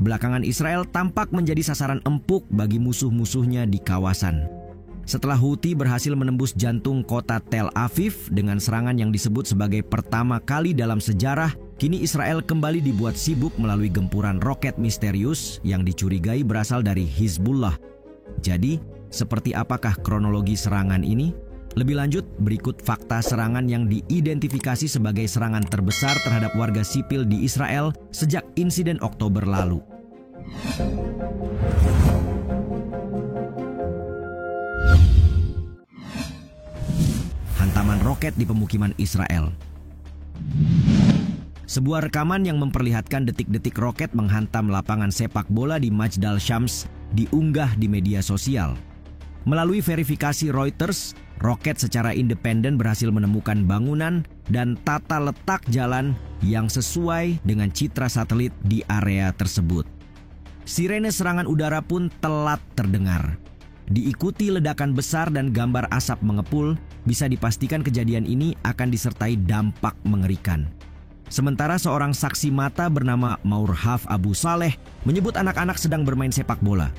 Belakangan Israel tampak menjadi sasaran empuk bagi musuh-musuhnya di kawasan. Setelah Houthi berhasil menembus jantung kota Tel Aviv dengan serangan yang disebut sebagai pertama kali dalam sejarah, kini Israel kembali dibuat sibuk melalui gempuran roket misterius yang dicurigai berasal dari Hizbullah. Jadi, seperti apakah kronologi serangan ini? Lebih lanjut, berikut fakta serangan yang diidentifikasi sebagai serangan terbesar terhadap warga sipil di Israel sejak insiden Oktober lalu. Hantaman roket di pemukiman Israel. Sebuah rekaman yang memperlihatkan detik-detik roket menghantam lapangan sepak bola di Majdal Shams diunggah di media sosial. Melalui verifikasi Reuters, roket secara independen berhasil menemukan bangunan dan tata letak jalan yang sesuai dengan citra satelit di area tersebut. Sirene serangan udara pun telat terdengar. Diikuti ledakan besar dan gambar asap mengepul, bisa dipastikan kejadian ini akan disertai dampak mengerikan. Sementara seorang saksi mata bernama Maurhaf Abu Saleh menyebut anak-anak sedang bermain sepak bola.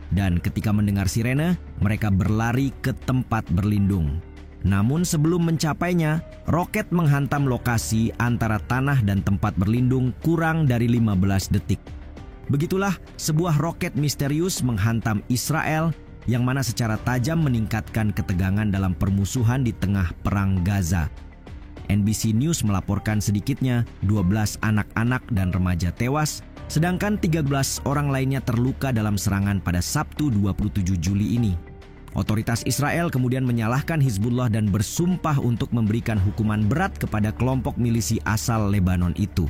Dan ketika mendengar sirene, mereka berlari ke tempat berlindung. Namun sebelum mencapainya, roket menghantam lokasi antara tanah dan tempat berlindung kurang dari 15 detik. Begitulah sebuah roket misterius menghantam Israel yang mana secara tajam meningkatkan ketegangan dalam permusuhan di tengah perang Gaza. NBC News melaporkan sedikitnya 12 anak-anak dan remaja tewas, sedangkan 13 orang lainnya terluka dalam serangan pada Sabtu 27 Juli ini. Otoritas Israel kemudian menyalahkan Hizbullah dan bersumpah untuk memberikan hukuman berat kepada kelompok milisi asal Lebanon itu.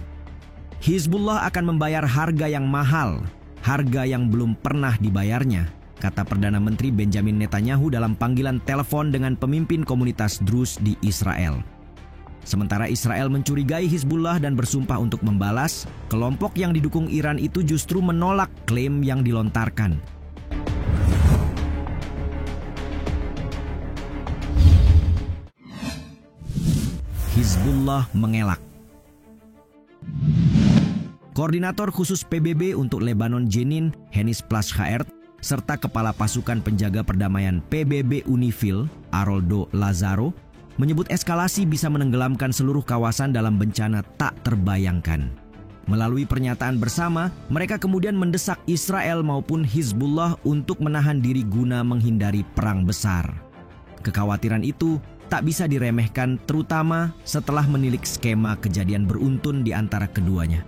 Hizbullah akan membayar harga yang mahal, harga yang belum pernah dibayarnya, kata Perdana Menteri Benjamin Netanyahu dalam panggilan telepon dengan pemimpin komunitas Druze di Israel. Sementara Israel mencurigai Hizbullah dan bersumpah untuk membalas, kelompok yang didukung Iran itu justru menolak klaim yang dilontarkan. Hizbullah mengelak. Koordinator khusus PBB untuk Lebanon Jenin, Hennis Plaschaert, serta Kepala Pasukan Penjaga Perdamaian PBB Unifil, Aroldo Lazaro, menyebut eskalasi bisa menenggelamkan seluruh kawasan dalam bencana tak terbayangkan. Melalui pernyataan bersama, mereka kemudian mendesak Israel maupun Hizbullah untuk menahan diri guna menghindari perang besar. Kekhawatiran itu tak bisa diremehkan, terutama setelah menilik skema kejadian beruntun di antara keduanya.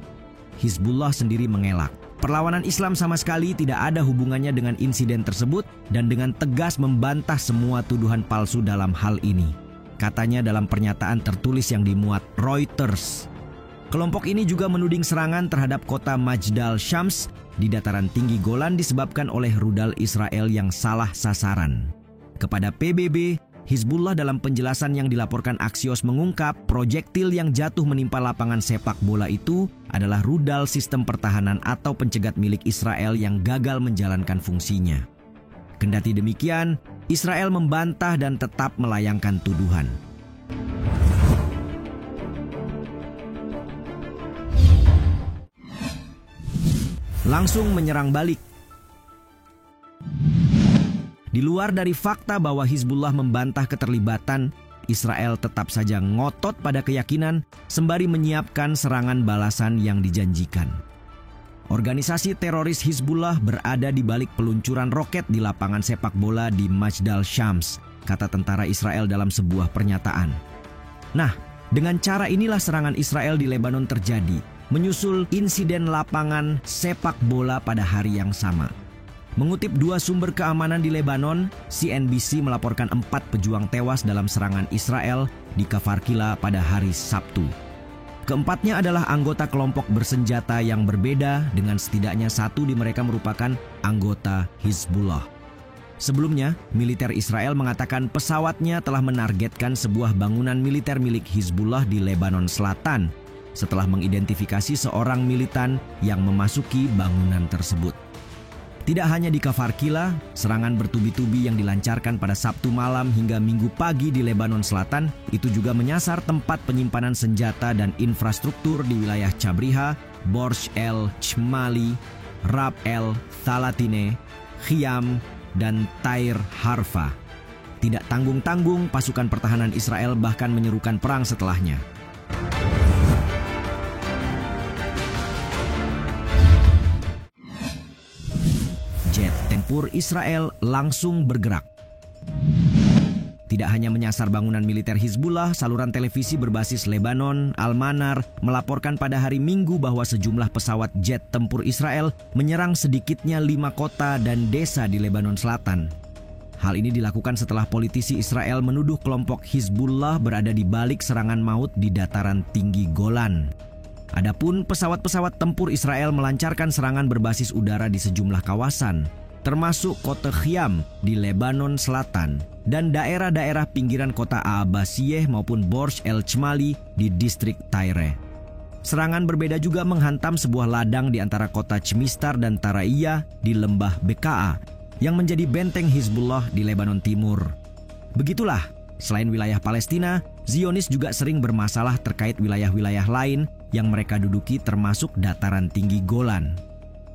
Hizbullah sendiri mengelak. Perlawanan Islam sama sekali tidak ada hubungannya dengan insiden tersebut dan dengan tegas membantah semua tuduhan palsu dalam hal ini, katanya dalam pernyataan tertulis yang dimuat Reuters. Kelompok ini juga menuding serangan terhadap kota Majdal Shams di dataran tinggi Golan disebabkan oleh rudal Israel yang salah sasaran. Kepada PBB, Hizbullah dalam penjelasan yang dilaporkan Axios mengungkap proyektil yang jatuh menimpa lapangan sepak bola itu adalah rudal sistem pertahanan atau pencegat milik Israel yang gagal menjalankan fungsinya. Kendati demikian, Israel membantah dan tetap melayangkan tuduhan. Langsung menyerang balik. Di luar dari fakta bahwa Hizbullah membantah keterlibatan, Israel tetap saja ngotot pada keyakinan sembari menyiapkan serangan balasan yang dijanjikan. Organisasi teroris Hizbullah berada di balik peluncuran roket di lapangan sepak bola di Majdal Shams, kata tentara Israel dalam sebuah pernyataan. Nah, dengan cara inilah serangan Israel di Lebanon terjadi, menyusul insiden lapangan sepak bola pada hari yang sama. Mengutip dua sumber keamanan di Lebanon, CNBC melaporkan 4 pejuang tewas dalam serangan Israel di Kfar Kila pada hari Sabtu. Keempatnya adalah anggota kelompok bersenjata yang berbeda dengan setidaknya satu di mereka merupakan anggota Hizbullah. Sebelumnya, militer Israel mengatakan pesawatnya telah menargetkan sebuah bangunan militer milik Hizbullah di Lebanon Selatan setelah mengidentifikasi seorang militan yang memasuki bangunan tersebut. Tidak hanya di Kfar Kila, serangan bertubi-tubi yang dilancarkan pada Sabtu malam hingga Minggu pagi di Lebanon Selatan itu juga menyasar tempat penyimpanan senjata dan infrastruktur di wilayah Chabriha, Borj el Chmali, Rab el Thalatine, Khiam, dan Tair Harfa. Tidak tanggung-tanggung, pasukan pertahanan Israel bahkan menyerukan perang setelahnya. Jet tempur Israel langsung bergerak. Tidak hanya menyasar bangunan militer Hizbullah, saluran televisi berbasis Lebanon, Al-Manar, melaporkan pada hari Minggu bahwa sejumlah pesawat jet tempur Israel menyerang sedikitnya 5 kota dan desa di Lebanon Selatan. Hal ini dilakukan setelah politisi Israel menuduh kelompok Hizbullah berada di balik serangan maut di dataran tinggi Golan. Adapun pesawat-pesawat tempur Israel melancarkan serangan berbasis udara di sejumlah kawasan, termasuk kota Khiam di Lebanon Selatan dan daerah-daerah pinggiran kota Abbasiyeh maupun Borj El Chmali di distrik Tyre. Serangan berbeda juga menghantam sebuah ladang di antara kota Chmistar dan Taraiya di lembah Bekaa yang menjadi benteng Hizbullah di Lebanon Timur. Begitulah, selain wilayah Palestina, Zionis juga sering bermasalah terkait wilayah-wilayah lain yang mereka duduki termasuk dataran tinggi Golan.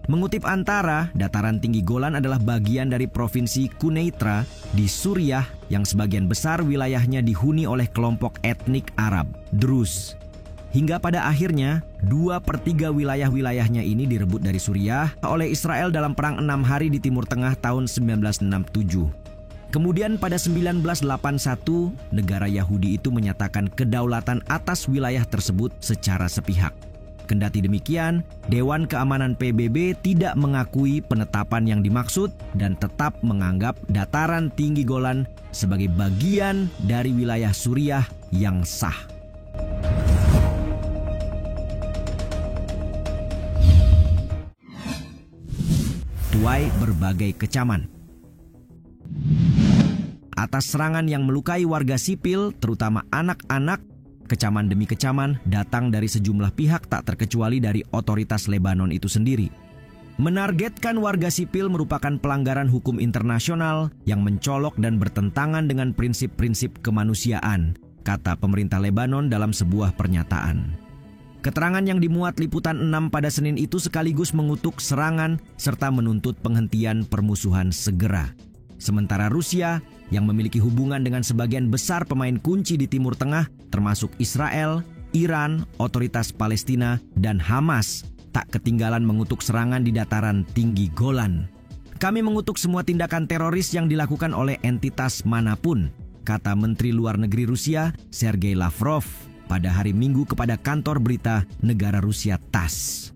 Mengutip Antara, dataran tinggi Golan adalah bagian dari provinsi Quneitra di Suriah yang sebagian besar wilayahnya dihuni oleh kelompok etnik Arab, Druze. Hingga pada akhirnya, 2/3 wilayah-wilayahnya ini direbut dari Suriah oleh Israel dalam Perang 6 Hari di Timur Tengah tahun 1967. Kemudian pada 1981, negara Yahudi itu menyatakan kedaulatan atas wilayah tersebut secara sepihak. Kendati demikian, Dewan Keamanan PBB tidak mengakui penetapan yang dimaksud dan tetap menganggap dataran tinggi Golan sebagai bagian dari wilayah Suriah yang sah. Tuai berbagai kecaman. Atas serangan yang melukai warga sipil, terutama anak-anak, kecaman demi kecaman datang dari sejumlah pihak tak terkecuali dari otoritas Lebanon itu sendiri. Menargetkan warga sipil merupakan pelanggaran hukum internasional yang mencolok dan bertentangan dengan prinsip-prinsip kemanusiaan, kata pemerintah Lebanon dalam sebuah pernyataan. Keterangan yang dimuat Liputan 6 pada Senin itu sekaligus mengutuk serangan serta menuntut penghentian permusuhan segera. Sementara Rusia yang memiliki hubungan dengan sebagian besar pemain kunci di Timur Tengah termasuk Israel, Iran, Otoritas Palestina, dan Hamas tak ketinggalan mengutuk serangan di dataran tinggi Golan. Kami mengutuk semua tindakan teroris yang dilakukan oleh entitas manapun, kata Menteri Luar Negeri Rusia Sergei Lavrov pada hari Minggu kepada kantor berita negara Rusia TASS.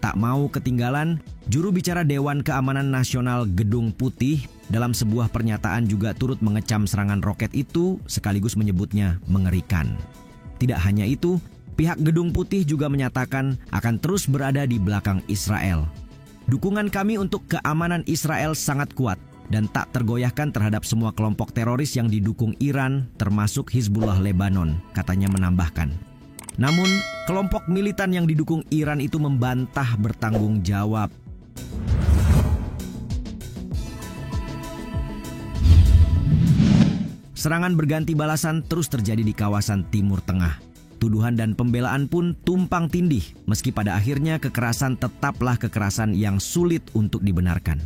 Tak mau ketinggalan, juru bicara Dewan Keamanan Nasional Gedung Putih dalam sebuah pernyataan juga turut mengecam serangan roket itu sekaligus menyebutnya mengerikan. Tidak hanya itu, pihak Gedung Putih juga menyatakan akan terus berada di belakang Israel. Dukungan kami untuk keamanan Israel sangat kuat dan tak tergoyahkan terhadap semua kelompok teroris yang didukung Iran termasuk Hizbullah Lebanon, katanya menambahkan. Namun, kelompok militan yang didukung Iran itu membantah bertanggung jawab. Serangan berganti balasan terus terjadi di kawasan Timur Tengah. Tuduhan dan pembelaan pun tumpang tindih, meski pada akhirnya kekerasan tetaplah kekerasan yang sulit untuk dibenarkan.